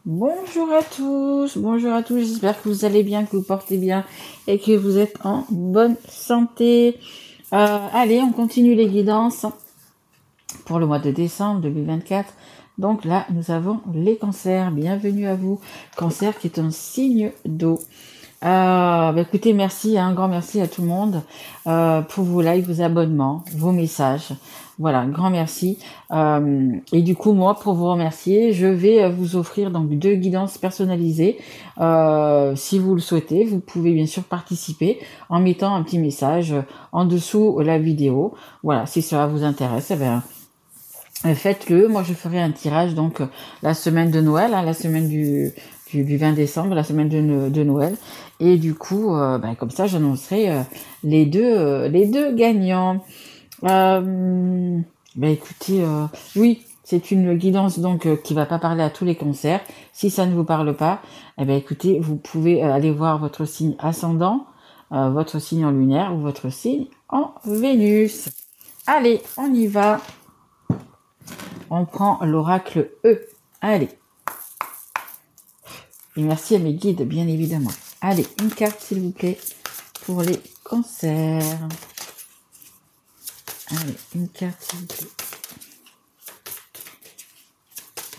Bonjour à tous, j'espère que vous allez bien, que vous portez bien et que vous êtes en bonne santé. Allez, on continue les guidances pour le mois de décembre 2024. Donc là, nous avons les cancers. Bienvenue à vous. Cancer qui est un signe d'eau. Écoutez, merci, un grand merci à tout le monde pour vos likes, vos abonnements, vos messages. Voilà, un grand merci. Et du coup, moi, pour vous remercier, je vais vous offrir donc 2 guidances personnalisées. Si vous le souhaitez, vous pouvez bien sûr participer en mettant un petit message en dessous la vidéo. Voilà, si ça vous intéresse, faites-le. Moi, je ferai un tirage donc la semaine de Noël, la semaine du 20 décembre, la semaine de Noël. Et du coup, comme ça, j'annoncerai les deux gagnants. Écoutez, oui, c'est une guidance donc qui va pas parler à tous les cancers. Si ça ne vous parle pas, écoutez, vous pouvez aller voir votre signe ascendant, votre signe en lunaire ou votre signe en Vénus. Allez, on y va. On prend l'oracle E. Allez. Et merci à mes guides, bien évidemment. Allez, une carte, s'il vous plaît, pour les cancers. Allez, une carte, s'il vous plaît.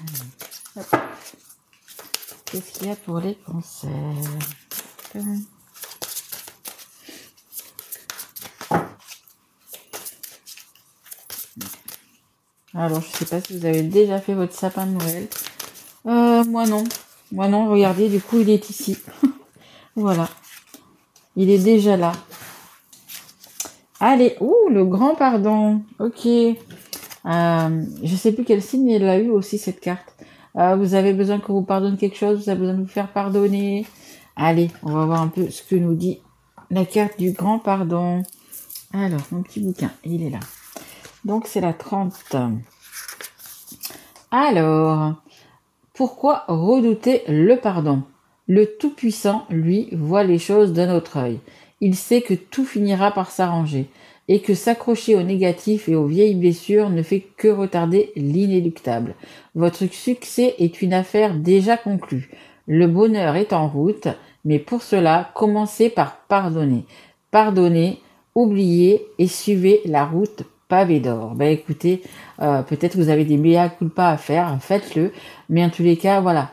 Allez, hop. Qu'est-ce qu'il y a pour les cancers? Alors, je ne sais pas si vous avez déjà fait votre sapin de Noël. Moi non. Regardez, du coup, il est ici. Voilà. Il est déjà là. Allez, le grand pardon. Ok. Je sais plus quel signe il a eu aussi, cette carte. Vous avez besoin qu'on vous pardonne quelque chose, vous avez besoin de vous faire pardonner. Allez, on va voir un peu ce que nous dit la carte du grand pardon. Alors, mon petit bouquin, il est là. Donc, c'est la 30. Alors, pourquoi redouter le pardon? Le Tout-Puissant, lui, voit les choses d'un autre œil. Il sait que tout finira par s'arranger et que s'accrocher au négatif et aux vieilles blessures ne fait que retarder l'inéluctable. Votre succès est une affaire déjà conclue. Le bonheur est en route, mais pour cela, commencez par pardonner. Pardonnez, oubliez et suivez la route pavée d'or. Écoutez, peut-être que vous avez des mea culpa à faire, faites-le, mais en tous les cas, voilà,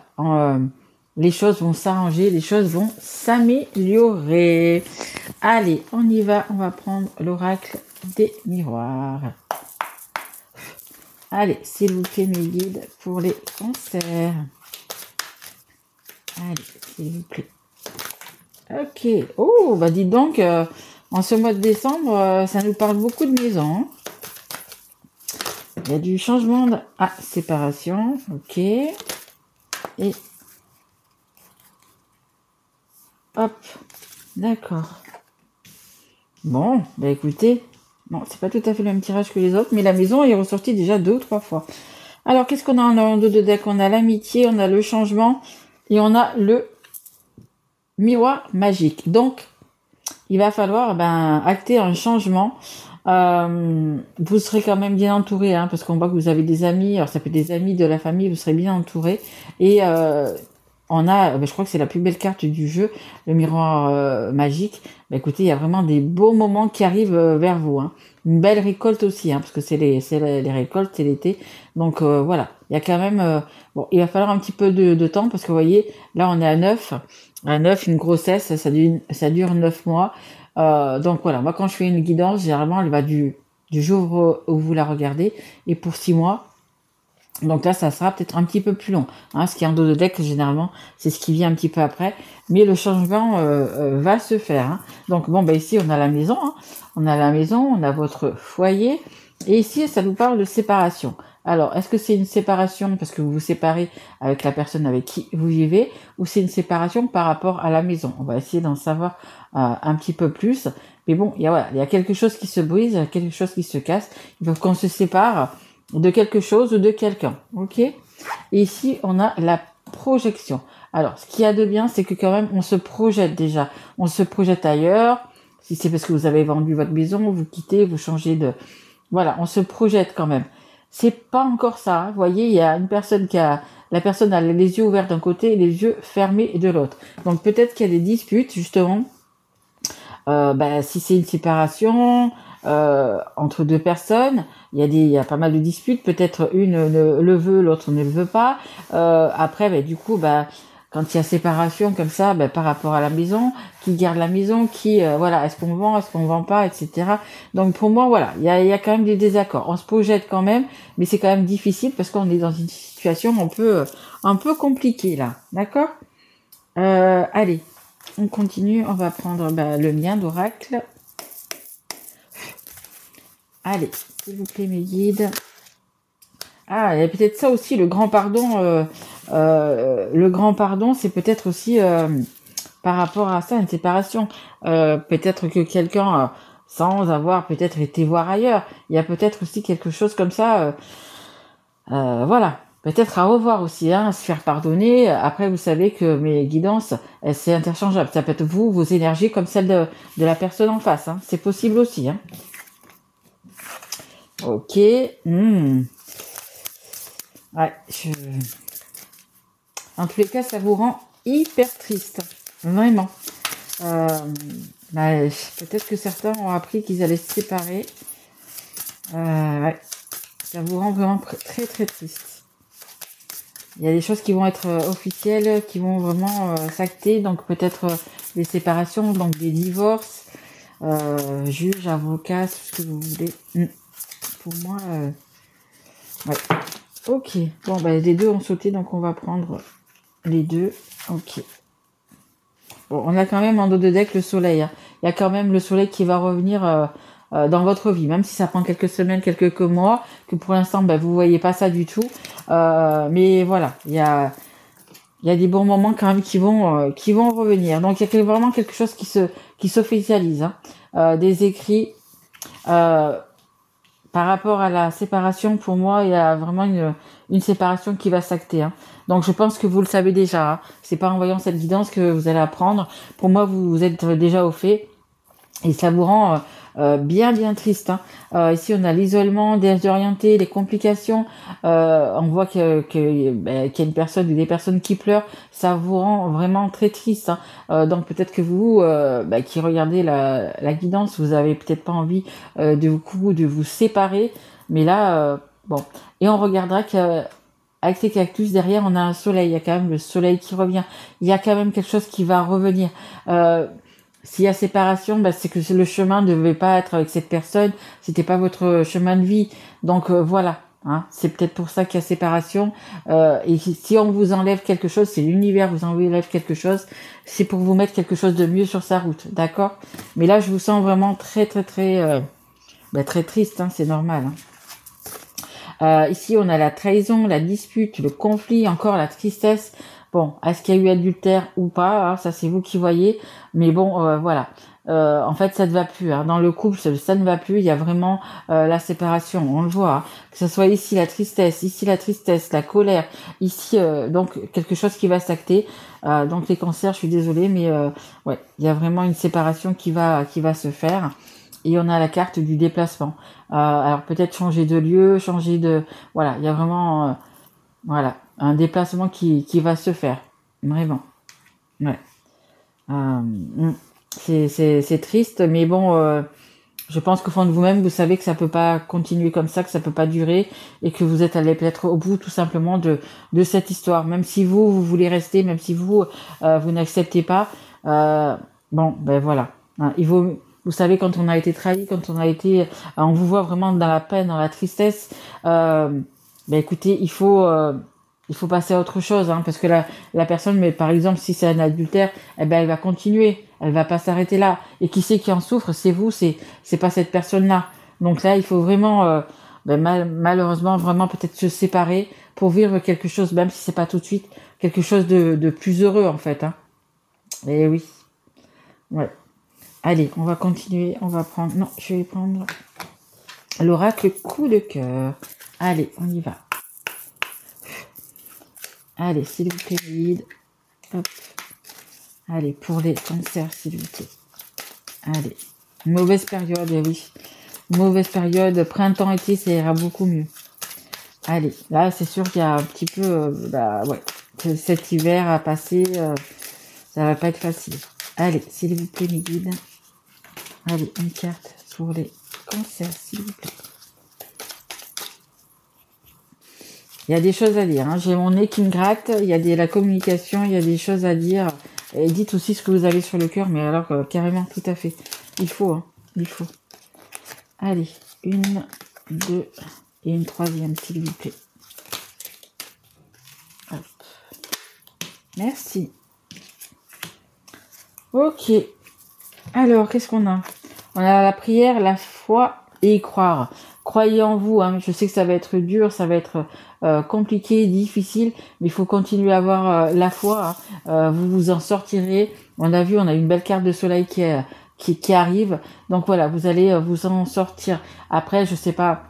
les choses vont s'arranger, les choses vont s'améliorer. Allez, on y va, on va prendre l'oracle des miroirs. Allez, s'il vous plaît, mes guides, pour les cancers. Allez, s'il vous plaît. Ok. Oh, dites donc, en ce mois de décembre, ça nous parle beaucoup de maisons. Il y a du changement de... séparation. Ok. Et... hop. D'accord. Bon, écoutez. Bon, c'est pas tout à fait le même tirage que les autres, mais la maison est ressortie déjà 2 ou 3 fois. Alors, qu'est-ce qu'on a en dos de deck? On a l'amitié, on a le changement et on a le miroir magique. Donc, il va falloir acter un changement. Vous serez quand même bien entouré, parce qu'on voit que vous avez des amis. Alors, ça peut être des amis de la famille, vous serez bien entouré. Et on a, je crois que c'est la plus belle carte du jeu, le miroir magique. Écoutez, il y a vraiment des beaux moments qui arrivent vers vous. Une belle récolte aussi, parce que c'est les récoltes, c'est l'été. Donc voilà, il y a quand même... il va falloir un petit peu de temps parce que vous voyez, là on est à 9. À 9, une grossesse, ça dure 9 mois. Donc voilà, moi quand je fais une guidance, généralement elle va du jour où vous la regardez et pour 6 mois. Donc là, ça sera peut-être un petit peu plus long. Ce qui est en dos de deck, généralement, c'est ce qui vient un petit peu après. Mais le changement va se faire. Donc ici, on a la maison. On a la maison, on a votre foyer. Et ici, ça nous parle de séparation. Alors, est-ce que c'est une séparation parce que vous vous séparez avec la personne avec qui vous vivez ou c'est une séparation par rapport à la maison? On va essayer d'en savoir un petit peu plus. Mais bon, il y a quelque chose qui se brise, quelque chose qui se casse. Il faut qu'on se sépare de quelque chose ou de quelqu'un, ok? Et ici, on a la projection. Alors, ce qu'il y a de bien, c'est que quand même, on se projette déjà. On se projette ailleurs. Si c'est parce que vous avez vendu votre maison, vous quittez, vous changez de... Voilà, on se projette quand même. C'est pas encore ça. Vous voyez, il y a une personne qui a la personne a les yeux ouverts d'un côté et les yeux fermés de l'autre. Donc peut-être qu'il y a des disputes, justement. Si c'est une séparation entre deux personnes, il y a pas mal de disputes. Peut-être une le veut, l'autre ne le veut pas. Après, du coup, quand il y a séparation comme ça, par rapport à la maison, qui garde la maison, est-ce qu'on vend pas, etc. Donc pour moi, voilà, il y a quand même des désaccords. On se projette quand même, mais c'est quand même difficile parce qu'on est dans une situation un peu compliquée là, d'accord? Allez, on continue, on va prendre le mien d'oracle. Allez, s'il vous plaît mes guides. Ah, il y a peut-être ça aussi, le grand pardon. Le grand pardon, c'est peut-être aussi par rapport à ça, une séparation. Peut-être que quelqu'un, sans avoir peut-être été voir ailleurs, il y a peut-être aussi quelque chose comme ça. Voilà. Peut-être à revoir aussi, à se faire pardonner. Après, vous savez que mes guidances, c'est interchangeable. Ça peut être vous, vos énergies, comme celle de la personne en face. Hein. C'est possible aussi. Hein. Ok. Ouais, en tous les cas, ça vous rend hyper triste. Vraiment. Peut-être que certains ont appris qu'ils allaient se séparer. Ouais. Ça vous rend vraiment très très triste. Il y a des choses qui vont être officielles, qui vont vraiment s'acter. Donc peut-être des séparations, donc des divorces, juge, avocat, tout ce que vous voulez. Pour moi, ouais. Ok. Bon, les deux ont sauté, donc on va prendre les deux. Ok. Bon, on a quand même en dos de deck le soleil. Hein. Il y a quand même le soleil qui va revenir dans votre vie, même si ça prend quelques semaines, quelques mois, que pour l'instant, vous voyez pas ça du tout. Mais voilà, il y a des bons moments quand même qui vont revenir. Donc il y a vraiment quelque chose qui s'officialise. Hein. Des écrits. Par rapport à la séparation, pour moi, il y a vraiment une séparation qui va s'acter. Hein. Donc, je pense que vous le savez déjà. Hein. C'est pas en voyant cette guidance que vous allez apprendre. Pour moi, vous êtes déjà au fait. Et ça vous rend bien, bien triste. Hein. Ici, on a l'isolement, désorienté, les complications. On voit qu'il y a une personne ou des personnes qui pleurent. Ça vous rend vraiment très triste. Hein. Donc, peut-être que vous, qui regardez la guidance, vous avez peut-être pas envie de vous séparer. Mais là, bon. Et on regardera qu'avec ces cactus, derrière, on a un soleil. Il y a quand même le soleil qui revient. Il y a quand même quelque chose qui va revenir. S'il y a séparation, c'est que le chemin ne devait pas être avec cette personne, c'était pas votre chemin de vie. Donc voilà, hein, c'est peut-être pour ça qu'il y a séparation. Et si on vous enlève quelque chose, c'est l'univers vous enlève quelque chose, c'est pour vous mettre quelque chose de mieux sur sa route, d'accord? Mais là, je vous sens vraiment très très très très triste, hein, c'est normal. Hein. Ici, on a la trahison, la dispute, le conflit, encore la tristesse. Bon, est-ce qu'il y a eu adultère ou pas, hein, ça c'est vous qui voyez. Mais bon, voilà. En fait, ça ne va plus. Hein. Dans le couple, ça ne va plus. Il y a vraiment la séparation. On le voit. Hein. Que ce soit ici la tristesse, la colère. Ici, donc, quelque chose qui va s'acter. Donc, les cancers, je suis désolée, mais ouais, il y a vraiment une séparation qui va se faire. Et on a la carte du déplacement. Alors, peut-être changer de lieu, changer de... Voilà, il y a vraiment... voilà, un déplacement qui va se faire. Vraiment. Ouais. C'est triste, mais bon, je pense qu'au fond de vous-même, vous savez que ça peut pas continuer comme ça, que ça peut pas durer, et que vous êtes allé peut-être au bout tout simplement de cette histoire. Même si vous voulez rester, même si vous n'acceptez pas, voilà. Hein, vous savez, quand on a été trahi, quand on a été, on vous voit vraiment dans la peine, dans la tristesse. Écoutez, il faut passer à autre chose, hein, parce que la personne, mais par exemple, si c'est un adultère, elle va continuer, elle va pas s'arrêter là. Et qui c'est qui en souffre? C'est vous, c'est pas cette personne-là. Donc là, il faut vraiment, malheureusement, vraiment peut-être se séparer pour vivre quelque chose, même si c'est pas tout de suite, quelque chose de plus heureux en fait. Hein. Et oui, ouais. Allez, on va continuer, on va prendre. Non, je vais prendre l'oracle coup de cœur. Allez, on y va. Allez, s'il vous plaît, guide. Hop. Allez, pour les cancers, s'il vous plaît. Allez. Mauvaise période, oui. Mauvaise période. Printemps, été, ça ira beaucoup mieux. Allez, là, c'est sûr qu'il y a un petit peu, ouais, cet hiver à passer, ça va pas être facile. Allez, s'il vous plaît, mes guides. Allez, une carte pour les cancers, s'il vous plaît. Il y a des choses à dire, hein. J'ai mon nez qui me gratte, il y a la communication, il y a des choses à dire. Et dites aussi ce que vous avez sur le cœur, mais alors carrément, tout à fait. Il faut, hein, il faut. Allez, une, deux et une troisième, s'il vous plaît. Hop. Merci. Ok. Alors, qu'est-ce qu'on a? On a la prière, la foi et y croire. Croyez en vous, hein. Je sais que ça va être dur, ça va être compliqué, difficile, mais il faut continuer à avoir la foi, hein. Vous vous en sortirez. On a vu, on a une belle carte de soleil qui arrive. Donc voilà, vous allez vous en sortir. Après, je sais pas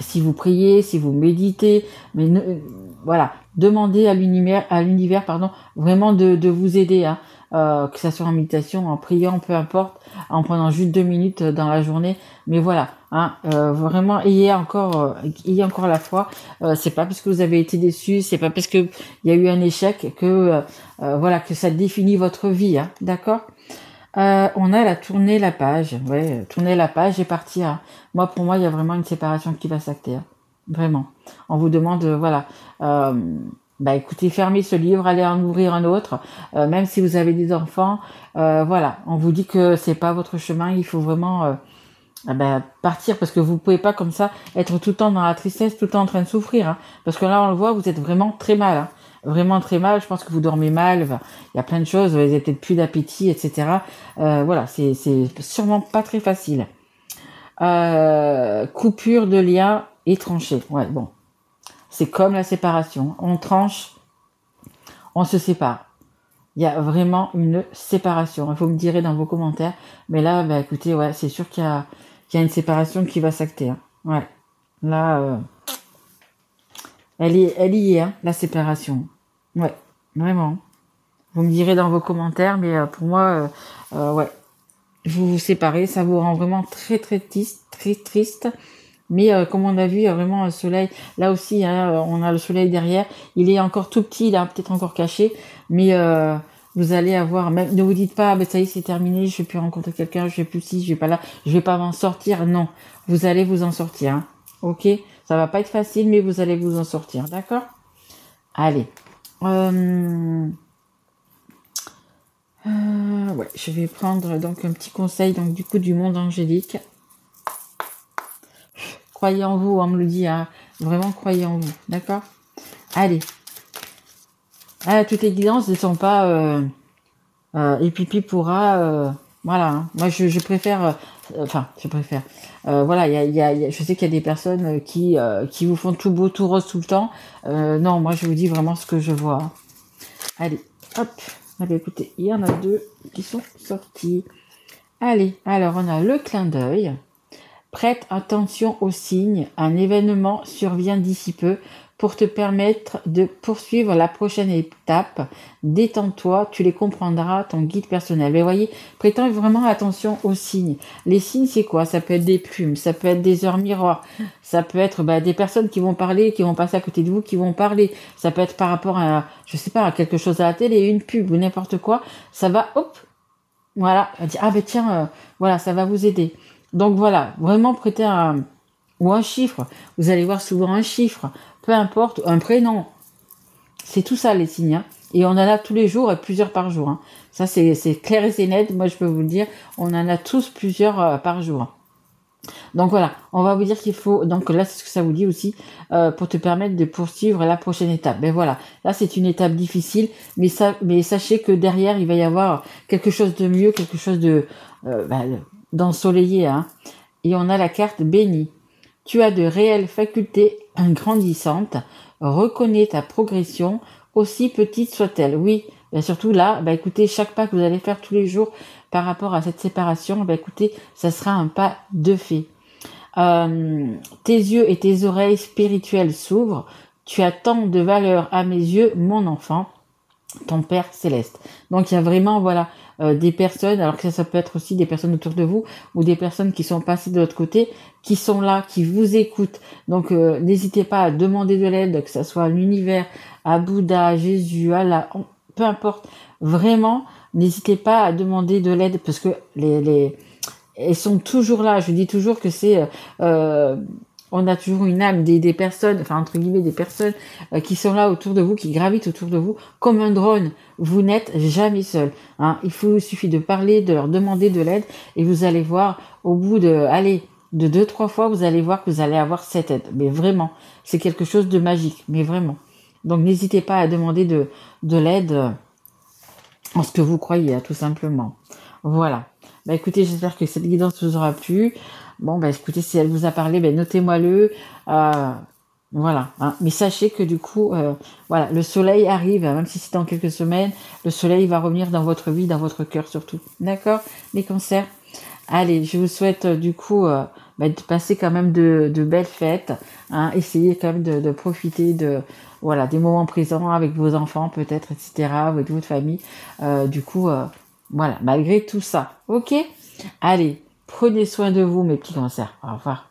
si vous priez, si vous méditez, mais voilà, demandez à l'univers, pardon, vraiment de vous aider, hein. Que ça soit en méditation, en priant, peu importe, en prenant juste 2 minutes dans la journée. Mais voilà, hein, vraiment, ayez encore la foi. C'est pas parce que vous avez été déçu, c'est pas parce que il y a eu un échec que voilà que ça définit votre vie, hein, d'accord? On a la tourner la page, ouais, tourner la page et partir. Moi, pour moi, il y a vraiment une séparation qui va s'acter, hein. Vraiment. On vous demande, voilà, écoutez, fermez ce livre, allez en ouvrir un autre, même si vous avez des enfants, voilà, on vous dit que c'est pas votre chemin, il faut vraiment partir parce que vous pouvez pas comme ça être tout le temps dans la tristesse, tout le temps en train de souffrir, hein, parce que là, on le voit, vous êtes vraiment très mal, hein. Vraiment très mal, je pense que vous dormez mal, il y a plein de choses, vous avez peut-être plus d'appétit, etc. Voilà, c'est sûrement pas très facile. Coupure de lien et tranché. Ouais, bon. C'est comme la séparation. On tranche, on se sépare. Il y a vraiment une séparation. Il faut me dire dans vos commentaires. Mais là, écoutez, ouais, c'est sûr qu'il y a une séparation qui va s'acter, hein. Ouais. Là, elle y est, hein, la séparation. Ouais, vraiment. Vous me direz dans vos commentaires, mais pour moi, ouais, vous vous séparez, ça vous rend vraiment très très triste, très triste. Mais comme on a vu, il y a vraiment un soleil. Là aussi, hein, on a le soleil derrière. Il est encore tout petit, il est peut-être encore caché, mais vous allez avoir. Même, ne vous dites pas, ça y est, c'est terminé, je vais plus rencontrer quelqu'un, je vais plus ci, je vais pas là, je vais pas m'en sortir. Non, vous allez vous en sortir, hein. Ok, ça va pas être facile, mais vous allez vous en sortir, d'accord? Allez. Ouais, je vais prendre donc un petit conseil donc du coup du monde angélique. Croyez en vous, on me le dit, hein. Vraiment croyez en vous, d'accord? Allez. Toutes les guidances ne sont pas et pipi pourra, voilà, hein. Moi je préfère, je préfère. Voilà, je sais qu'il y a des personnes qui vous font tout beau, tout rose tout le temps. Non, moi je vous dis vraiment ce que je vois, hein. Allez, hop. Écoutez, il y en a 2 qui sont sortis. Allez, alors on a le clin d'œil. Prête attention aux signes, un événement survient d'ici peu pour te permettre de poursuivre la prochaine étape. Détends-toi, tu les comprendras, ton guide personnel. Mais voyez, prêtez vraiment attention aux signes. Les signes, c'est quoi? Ça peut être des plumes, ça peut être des heures miroirs, ça peut être des personnes qui vont parler, qui vont passer à côté de vous, qui vont parler. Ça peut être par rapport à, je sais pas, à quelque chose à la télé, une pub ou n'importe quoi. Ça va, hop, voilà, dire, tiens, voilà, ça va vous aider. Donc voilà, vraiment prêter ou un chiffre. Vous allez voir souvent un chiffre, peu importe, un prénom. C'est tout ça les signes, hein. Et on en a tous les jours et plusieurs par jour, hein. Ça c'est clair et c'est net, moi je peux vous le dire, on en a tous plusieurs par jour. Donc voilà, on va vous dire qu'il faut, donc là c'est ce que ça vous dit aussi, pour te permettre de poursuivre la prochaine étape. Ben voilà, là c'est une étape difficile, mais sachez que derrière il va y avoir quelque chose de mieux, quelque chose de d'ensoleillé, hein. Et on a la carte bénie. Tu as de réelles facultés grandissantes, reconnais ta progression, aussi petite soit-elle. Oui, surtout là, écoutez, chaque pas que vous allez faire tous les jours par rapport à cette séparation, écoutez, ça sera un pas de fait. Tes yeux et tes oreilles spirituelles s'ouvrent. Tu as tant de valeur à mes yeux, mon enfant. ton Père céleste. Donc il y a vraiment voilà des personnes, alors que ça peut être aussi des personnes autour de vous ou des personnes qui sont passées de l'autre côté, qui sont là, qui vous écoutent. Donc n'hésitez pas à demander de l'aide, que ce soit à l'univers, à Bouddha, à Jésus, Allah, peu importe. Vraiment, n'hésitez pas à demander de l'aide parce que les elles sont toujours là. Je dis toujours que c'est euh, on a toujours une âme, des personnes, enfin entre guillemets des personnes qui sont là autour de vous, qui gravitent autour de vous, comme un drone. Vous n'êtes jamais seul. Hein. Il suffit de parler, de leur demander de l'aide, et vous allez voir, au bout de 2-3 fois, vous allez voir que vous allez avoir cette aide. Mais vraiment, c'est quelque chose de magique, mais vraiment. Donc n'hésitez pas à demander de l'aide en ce que vous croyez, hein, tout simplement. Voilà. Bah écoutez, j'espère que cette guidance vous aura plu. Bon, bah écoutez, si elle vous a parlé, ben notez-moi-le. Euh, voilà. Hein. Mais sachez que du coup, voilà, le soleil arrive, hein, même si c'est dans quelques semaines, le soleil va revenir dans votre vie, dans votre cœur surtout. D'accord, les cancers? Allez, je vous souhaite du coup de passer quand même de belles fêtes. Hein, essayez quand même de profiter de voilà des moments présents avec vos enfants peut-être, etc., avec votre famille. Du coup, voilà, malgré tout ça. Ok? Allez, prenez soin de vous, mes petits cancers. Au revoir.